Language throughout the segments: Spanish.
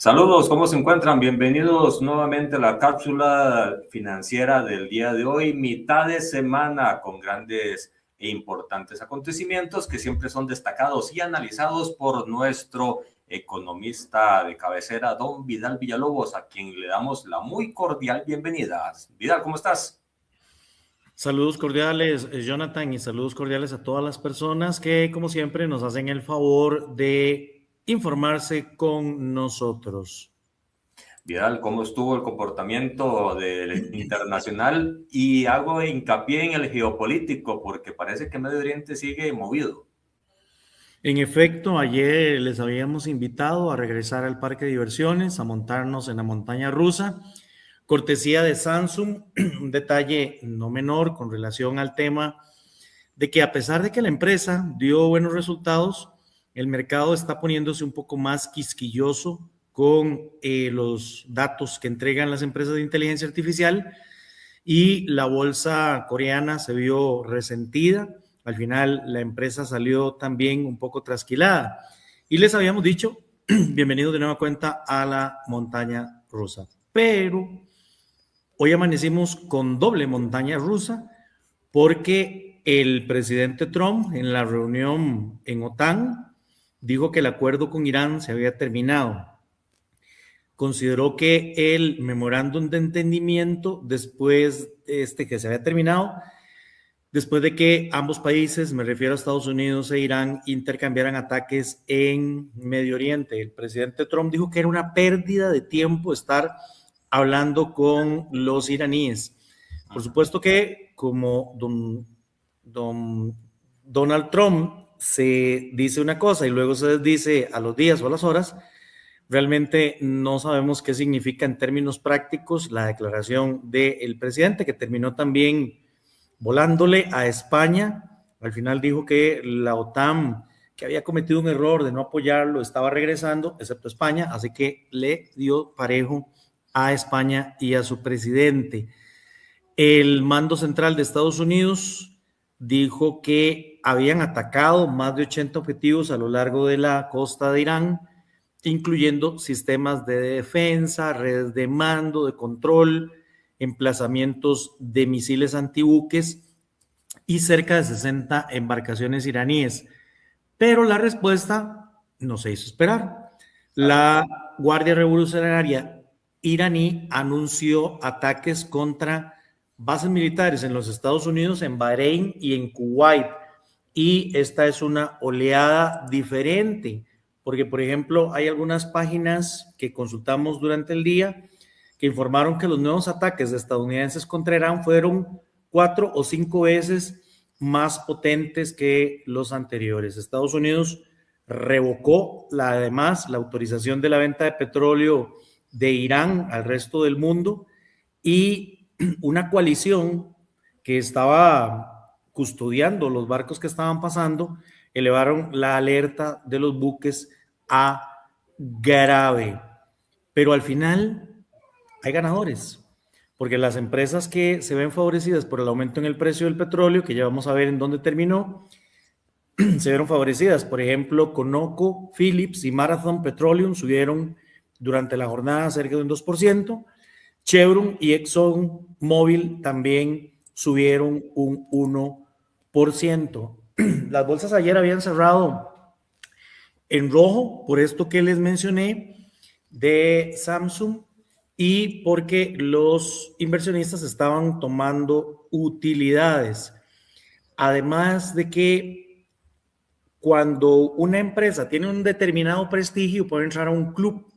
Saludos, ¿cómo se encuentran? Bienvenidos nuevamente a la cápsula financiera del día de hoy, mitad de semana con grandes e importantes acontecimientos que siempre son destacados y analizados por nuestro economista de cabecera, don Vidal Villalobos, a quien le damos la muy cordial bienvenida. Vidal, ¿cómo estás? Saludos cordiales, Jonathan, y saludos cordiales a todas las personas que, como siempre, nos hacen el favor de informarse con nosotros. Vidal, ¿cómo estuvo el comportamiento del internacional? Y hago hincapié en el geopolítico, porque parece que Medio Oriente sigue movido. En efecto, ayer les habíamos invitado a regresar al parque de diversiones, a montarnos en la montaña rusa, cortesía de Samsung, un detalle no menor con relación al tema de que a pesar de que la empresa dio buenos resultados, el mercado está poniéndose un poco más quisquilloso con los datos que entregan las empresas de inteligencia artificial y la bolsa coreana se vio resentida. Al final la empresa salió también un poco trasquilada. Y les habíamos dicho, bienvenidos de nueva cuenta a la montaña rusa. Pero hoy amanecimos con doble montaña rusa porque el presidente Trump en la reunión en OTAN dijo que el acuerdo con Irán se había terminado. Consideró que el memorándum de entendimiento después que se había terminado, después de que ambos países, me refiero a Estados Unidos e Irán, intercambiaran ataques en Medio Oriente. El presidente Trump dijo que era una pérdida de tiempo estar hablando con los iraníes. Por supuesto que como Donald Trump se dice una cosa y luego se dice a los días o a las horas, realmente no sabemos qué significa en términos prácticos la declaración del presidente, que terminó también volándole a España. Al final dijo que la OTAN, que había cometido un error de no apoyarlo, estaba regresando, excepto España, así que le dio parejo a España y a su presidente. El mando central de Estados Unidos dijo que habían atacado más de 80 objetivos a lo largo de la costa de Irán, incluyendo sistemas de defensa, redes de mando, de control, emplazamientos de misiles antibuques y cerca de 60 embarcaciones iraníes. Pero la respuesta no se hizo esperar. La Guardia Revolucionaria iraní anunció ataques contra bases militares en los Estados Unidos, en Bahrein y en Kuwait. Y esta es una oleada diferente, porque, por ejemplo, hay algunas páginas que consultamos durante el día que informaron que los nuevos ataques estadounidenses contra Irán fueron 4 o 5 veces más potentes que los anteriores. Estados Unidos revocó además la autorización de la venta de petróleo de Irán al resto del mundo y una coalición que estaba custodiando los barcos que estaban pasando elevaron la alerta de los buques a grave. Pero al final hay ganadores, porque las empresas que se ven favorecidas por el aumento en el precio del petróleo, que ya vamos a ver en dónde terminó, se vieron favorecidas. Por ejemplo, Conoco, Phillips y Marathon Petroleum subieron durante la jornada cerca de un 2%. Chevron y ExxonMobil también subieron un 1%. Las bolsas ayer habían cerrado en rojo, por esto que les mencioné de Samsung y porque los inversionistas estaban tomando utilidades. Además de que cuando una empresa tiene un determinado prestigio, puede entrar a un club.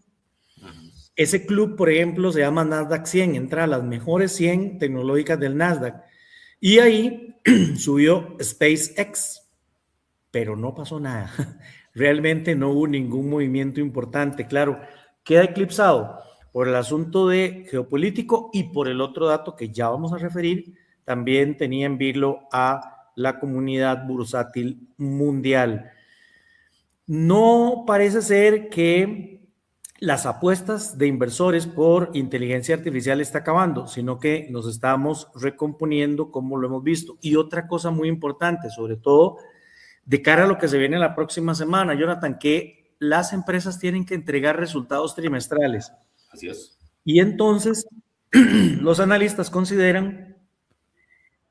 Ese club, por ejemplo, se llama Nasdaq 100, entra a las mejores 100 tecnológicas del Nasdaq. Y ahí subió SpaceX, pero no pasó nada. Realmente no hubo ningún movimiento importante. Claro, queda eclipsado por el asunto de geopolítico y por el otro dato que ya vamos a referir, también tenía en vilo a la comunidad bursátil mundial. No parece ser que las apuestas de inversores por inteligencia artificial está acabando, sino que nos estamos recomponiendo como lo hemos visto. Y otra cosa muy importante, sobre todo de cara a lo que se viene la próxima semana, Jonathan, ¿qué las empresas tienen que entregar resultados trimestrales. Así es. Y entonces los analistas consideran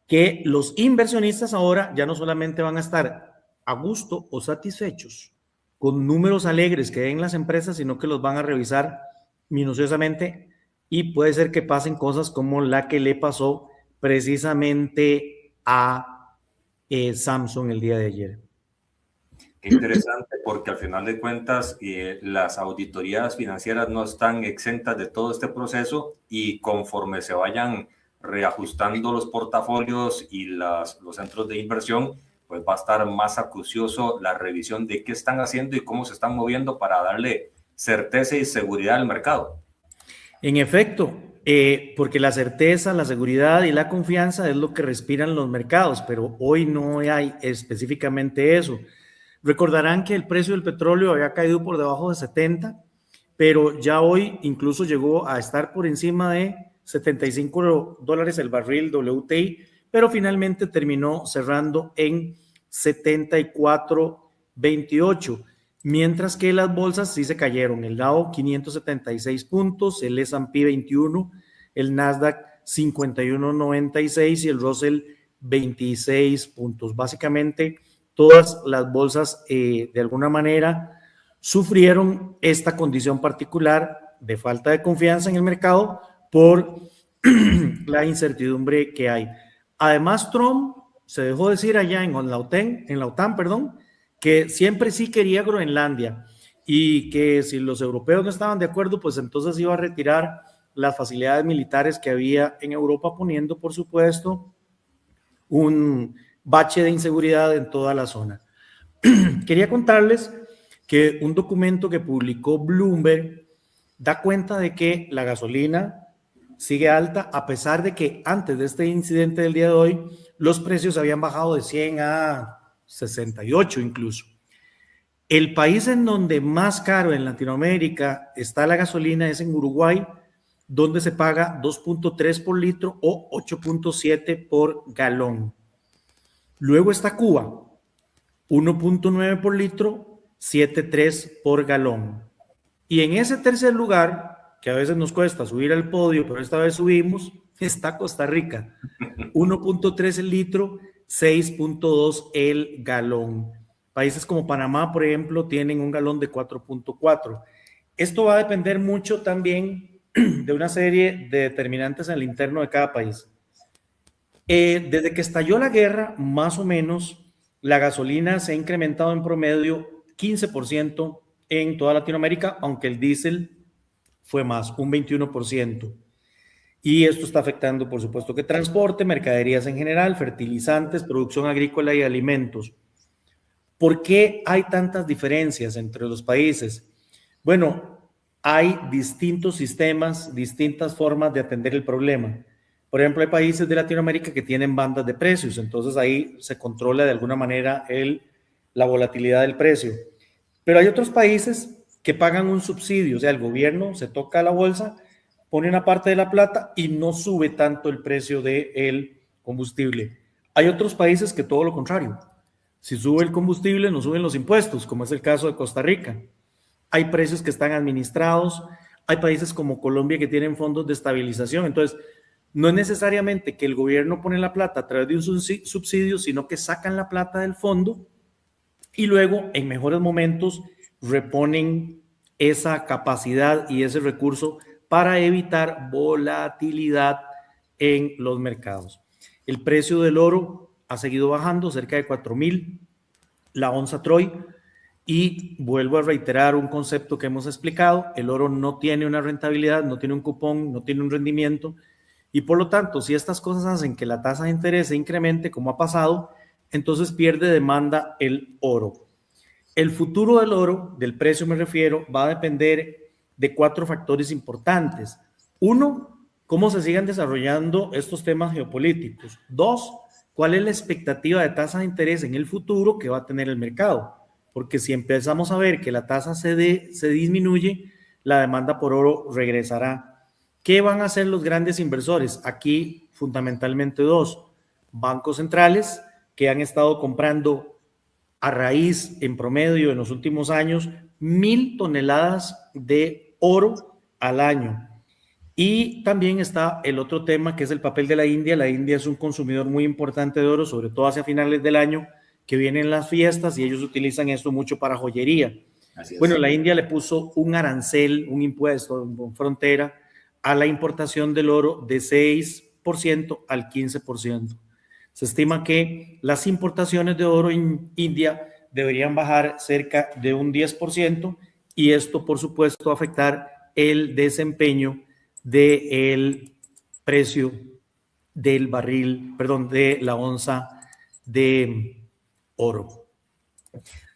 que los inversionistas ahora ya no solamente van a estar a gusto o satisfechos con números alegres que den las empresas, sino que los van a revisar minuciosamente y puede ser que pasen cosas como la que le pasó precisamente a Samsung el día de ayer. Qué interesante, porque al final de cuentas las auditorías financieras no están exentas de todo este proceso y conforme se vayan reajustando los portafolios y los centros de inversión, pues va a estar más acucioso la revisión de qué están haciendo y cómo se están moviendo para darle certeza y seguridad al mercado. En efecto, porque la certeza, la seguridad y la confianza es lo que respiran los mercados, pero hoy no hay específicamente eso. Recordarán que el precio del petróleo había caído por debajo de 70, pero ya hoy incluso llegó a estar por encima de $75 el barril WTI, pero finalmente terminó cerrando en 74.28, mientras que las bolsas sí se cayeron. El Dow 576 puntos, el S&P 21, el Nasdaq 51.96 y el Russell 26 puntos. Básicamente, todas las bolsas de alguna manera sufrieron esta condición particular de falta de confianza en el mercado por la incertidumbre que hay. Además, Trump se dejó decir allá en la OTAN, que siempre sí quería Groenlandia y que si los europeos no estaban de acuerdo, pues entonces iba a retirar las facilidades militares que había en Europa, poniendo, por supuesto, un bache de inseguridad en toda la zona. Quería contarles que un documento que publicó Bloomberg da cuenta de que la gasolina sigue alta, a pesar de que antes de este incidente del día de hoy, los precios habían bajado de 100 a 68 incluso. El país en donde más caro en Latinoamérica está la gasolina es en Uruguay, donde se paga 2.3 por litro o 8.7 por galón. Luego está Cuba, 1.9 por litro, 7.3 por galón. Y en ese tercer lugar, que a veces nos cuesta subir al podio, pero esta vez subimos, está Costa Rica, 1.3 el litro, 6.2 el galón. Países como Panamá, por ejemplo, tienen un galón de 4.4. Esto va a depender mucho también de una serie de determinantes en el interno de cada país. Desde que estalló la guerra, más o menos, la gasolina se ha incrementado en promedio 15% en toda Latinoamérica, aunque el diésel fue más, un 21%. Y esto está afectando, por supuesto, que transporte, mercaderías en general, fertilizantes, producción agrícola y alimentos. ¿Por qué hay tantas diferencias entre los países? Bueno, hay distintos sistemas, distintas formas de atender el problema. Por ejemplo, hay países de Latinoamérica que tienen bandas de precios, entonces ahí se controla de alguna manera la volatilidad del precio. Pero hay otros países que pagan un subsidio, o sea, el gobierno se toca la bolsa, pone una parte de la plata y no sube tanto el precio del combustible. Hay otros países que todo lo contrario. Si sube el combustible, no suben los impuestos, como es el caso de Costa Rica. Hay precios que están administrados, hay países como Colombia que tienen fondos de estabilización, entonces no es necesariamente que el gobierno pone la plata a través de un subsidio, sino que sacan la plata del fondo y luego en mejores momentos reponen esa capacidad y ese recurso para evitar volatilidad en los mercados. El precio del oro ha seguido bajando, cerca de 4,000 la onza Troy, y vuelvo a reiterar un concepto que hemos explicado: el oro no tiene una rentabilidad, no tiene un cupón, no tiene un rendimiento, y por lo tanto, si estas cosas hacen que la tasa de interés se incremente, como ha pasado, entonces pierde demanda el oro. El futuro del oro, del precio me refiero, va a depender de 4 factores importantes. 1, cómo se sigan desarrollando estos temas geopolíticos. 2, cuál es la expectativa de tasa de interés en el futuro que va a tener el mercado. Porque si empezamos a ver que la tasa se disminuye, la demanda por oro regresará. ¿Qué van a hacer los grandes inversores? Aquí fundamentalmente 2. Bancos centrales que han estado comprando a raíz en promedio en los últimos años 1,000 toneladas de oro al año. Y también está el otro tema, que es el papel de la India. La India es un consumidor muy importante de oro, sobre todo hacia finales del año, que vienen las fiestas y ellos utilizan esto mucho para joyería. Bueno, la India le puso un arancel, un impuesto en frontera a la importación del oro de 6% al 15%. Se estima que las importaciones de oro en India deberían bajar cerca de un 10% y esto, por supuesto, afectar el desempeño del precio del barril, perdón, de la onza de oro.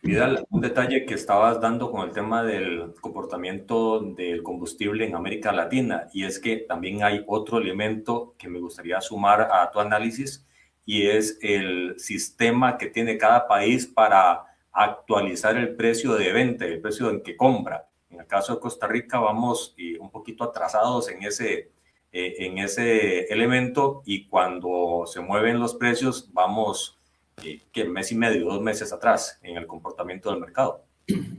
Vidal, un detalle que estabas dando con el tema del comportamiento del combustible en América Latina, y es que también hay otro elemento que me gustaría sumar a tu análisis, y es el sistema que tiene cada país para actualizar el precio de venta, el precio en que compra. En el caso de Costa Rica vamos un poquito atrasados en ese elemento, y cuando se mueven los precios vamos que mes y medio, 2 meses atrás en el comportamiento del mercado.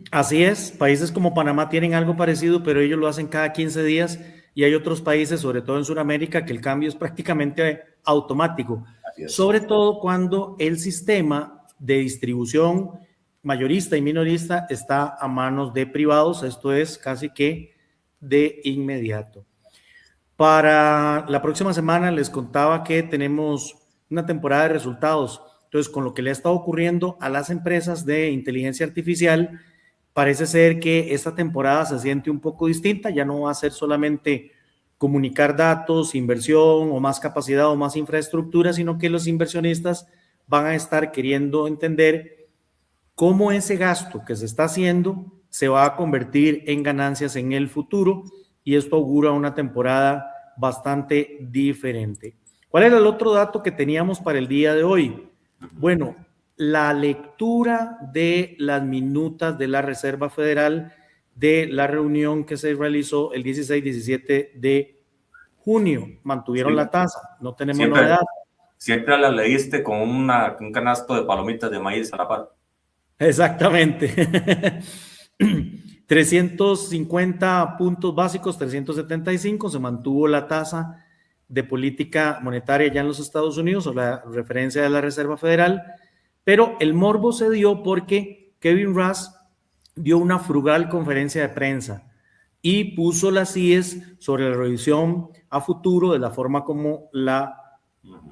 Así es, países como Panamá tienen algo parecido, pero ellos lo hacen cada 15 días y hay otros países, sobre todo en Sudamérica, que el cambio es prácticamente automático, sobre todo cuando el sistema de distribución mayorista y minorista está a manos de privados. Esto es casi que de inmediato. Para la próxima semana les contaba que tenemos una temporada de resultados. Entonces, con lo que le ha estado ocurriendo a las empresas de inteligencia artificial, parece ser que esta temporada se siente un poco distinta. Ya no va a ser solamente comunicar datos, inversión o más capacidad o más infraestructura, sino que los inversionistas van a estar queriendo entender cómo ese gasto que se está haciendo se va a convertir en ganancias en el futuro, y esto augura una temporada bastante diferente. ¿Cuál era el otro dato que teníamos para el día de hoy? Bueno, la lectura de las minutas de la Reserva Federal de la reunión que se realizó el 16-17 de junio. Mantuvieron la tasa, no tenemos novedad. Siempre la leíste con un canasto de palomitas de maíz a la par. Exactamente. 350 puntos básicos, 375, se mantuvo la tasa de política monetaria ya en los Estados Unidos, o la referencia de la Reserva Federal, pero el morbo se dio porque Kevin Rush dio una frugal conferencia de prensa y puso las IES sobre la revisión a futuro de la forma como la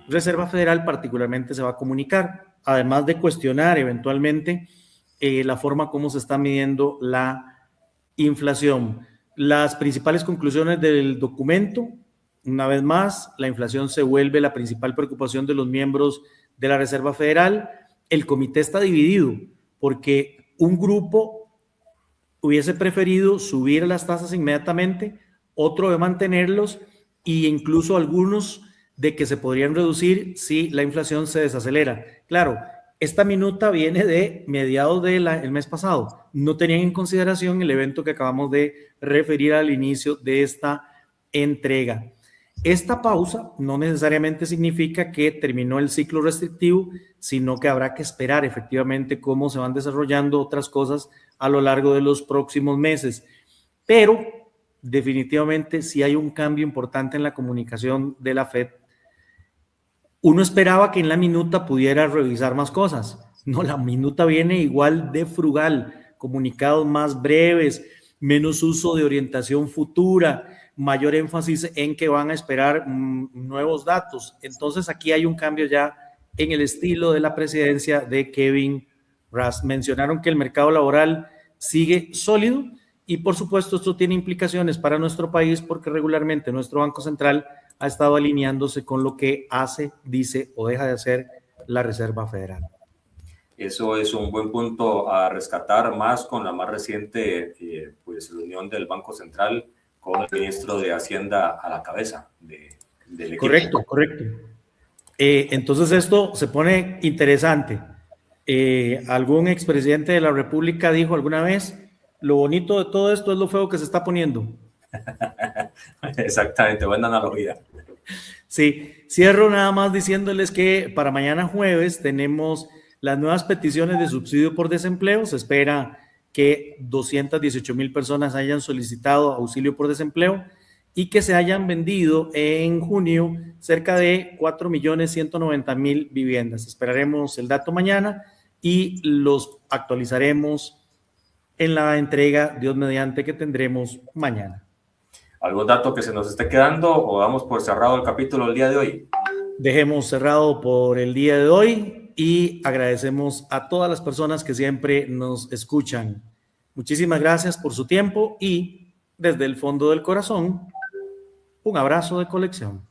Reserva Federal particularmente se va a comunicar, además de cuestionar eventualmente la forma como se está midiendo la inflación. Las principales conclusiones del documento: una vez más, la inflación se vuelve la principal preocupación de los miembros de la Reserva Federal. El comité está dividido porque un grupo hubiese preferido subir las tasas inmediatamente, otro de mantenerlos, e incluso algunos de que se podrían reducir si la inflación se desacelera. Claro, esta minuta viene de mediados del mes pasado. No tenían en consideración el evento que acabamos de referir al inicio de esta entrega. Esta pausa no necesariamente significa que terminó el ciclo restrictivo, sino que habrá que esperar efectivamente cómo se van desarrollando otras cosas a lo largo de los próximos meses. Pero definitivamente sí hay un cambio importante en la comunicación de la FED. Uno esperaba que en la minuta pudiera revisar más cosas. No, la minuta viene igual de frugal, comunicados más breves, menos uso de orientación futura, mayor énfasis en que van a esperar nuevos datos. Entonces aquí hay un cambio ya en el estilo de la presidencia de Kevin Rush. Mencionaron que el mercado laboral sigue sólido y por supuesto esto tiene implicaciones para nuestro país porque regularmente nuestro Banco Central ha estado alineándose con lo que hace, dice o deja de hacer la Reserva Federal. Eso es un buen punto a rescatar, más con la más reciente reunión del Banco Central con el ministro de Hacienda a la cabeza del equipo. Correcto. Entonces esto se pone interesante. Algún expresidente de la República dijo alguna vez: lo bonito de todo esto es lo feo que se está poniendo. Exactamente, buena analogía. Sí, cierro nada más diciéndoles que para mañana jueves tenemos las nuevas peticiones de subsidio por desempleo. Se espera que 218,000 personas hayan solicitado auxilio por desempleo y que se hayan vendido en junio cerca de 4,190,000 viviendas. Esperaremos el dato mañana y los actualizaremos en la entrega, Dios mediante, que tendremos mañana. ¿Algún dato que se nos esté quedando o damos por cerrado el capítulo el día de hoy? Dejemos cerrado por el día de hoy y agradecemos a todas las personas que siempre nos escuchan. Muchísimas gracias por su tiempo y desde el fondo del corazón, un abrazo de colección.